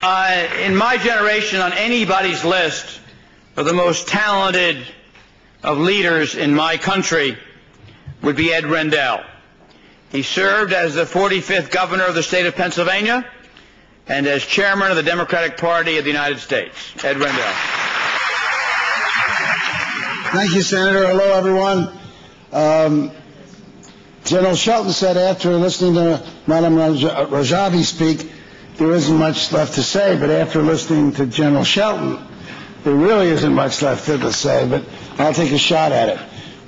In my generation, on anybody's list of the most talented of leaders in my country would be Ed Rendell. He served as the 45th governor of the state of Pennsylvania and as chairman of the Democratic Party of the United States. Ed Rendell. Thank you, Senator. Hello, everyone. General Shelton said after listening to Madam Rajavi speak, there isn't much left to say, but after listening to General Shelton, there really isn't much left to say, but I'll take a shot at it.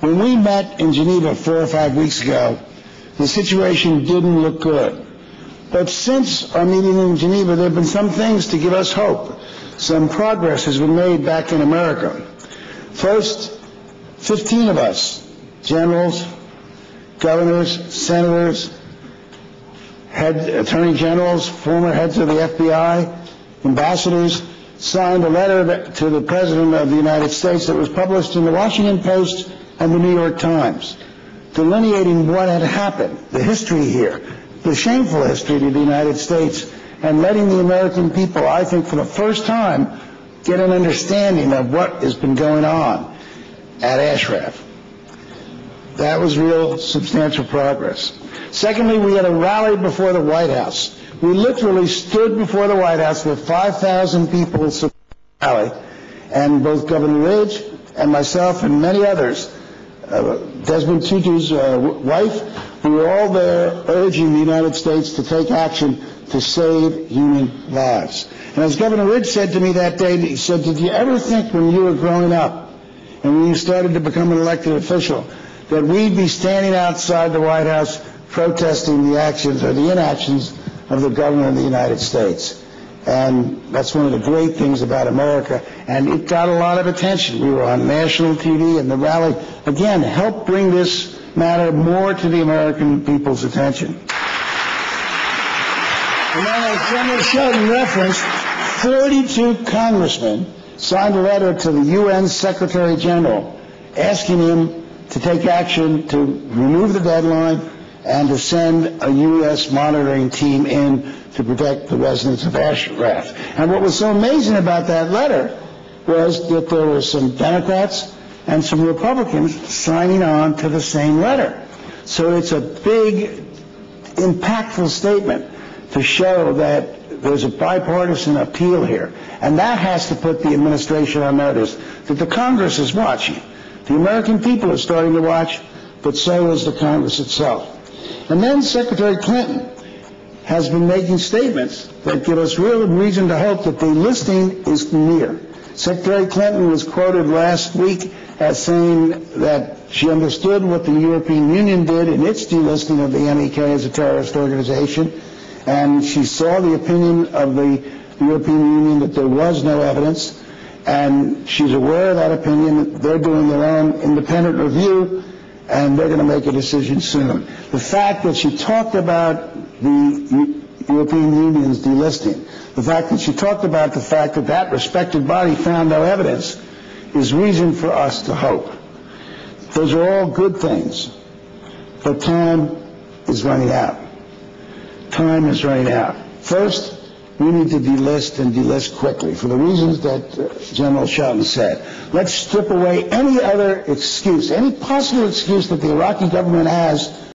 When we met in Geneva 4 or 5 weeks ago, the situation didn't look good. But since our meeting in Geneva, there have been some things to give us hope. Some progress has been made back in America. First, 15 of us, generals, governors, senators, attorney generals, former heads of the FBI, ambassadors, signed a letter to the President of the United States that was published in the Washington Post and the New York Times, delineating what had happened, the history here, the shameful history to the United States, and letting the American people, I think for the first time, get an understanding of what has been going on at Ashraf. That was real substantial progress. Secondly, we had a rally before the White House. We literally stood before the White House with 5,000 people supporting the rally, and both Governor Ridge and myself and many others, Desmond Tutu's wife, we were all there urging the United States to take action to save human lives. And as Governor Ridge said to me that day, he said, did you ever think when you were growing up and when you started to become an elected official that we'd be standing outside the White House protesting the actions or the inactions of the government of the United States? And that's one of the great things about America, and it got a lot of attention. We were on national TV, and the rally, again, helped bring this matter more to the American people's attention. And then, as General Shelton referenced, 42 congressmen signed a letter to the UN Secretary General asking him to take action to remove the deadline and to send a U.S. monitoring team in to protect the residents of Ashraf. And what was so amazing about that letter was that there were some Democrats and some Republicans signing on to the same letter. So it's a big, impactful statement to show that there's a bipartisan appeal here. And that has to put the administration on notice that the Congress is watching. The American people are starting to watch, but so is the Congress itself. And then Secretary Clinton has been making statements that give us real reason to hope that the listing is near. Secretary Clinton was quoted last week as saying that she understood what the European Union did in its delisting of the MEK as a terrorist organization, and she saw the opinion of the European Union that there was no evidence, and she's aware of that opinion. They're doing their own independent review, and they're going to make a decision soon. The fact that she talked about the European Union's delisting, the fact that she talked about the fact that that respected body found no evidence, is reason for us to hope. Those are all good things, but time is running out. Time is running out. First, we need to delist and delist quickly for the reasons that General Shelton said. Let's strip away any other excuse, any possible excuse that the Iraqi government has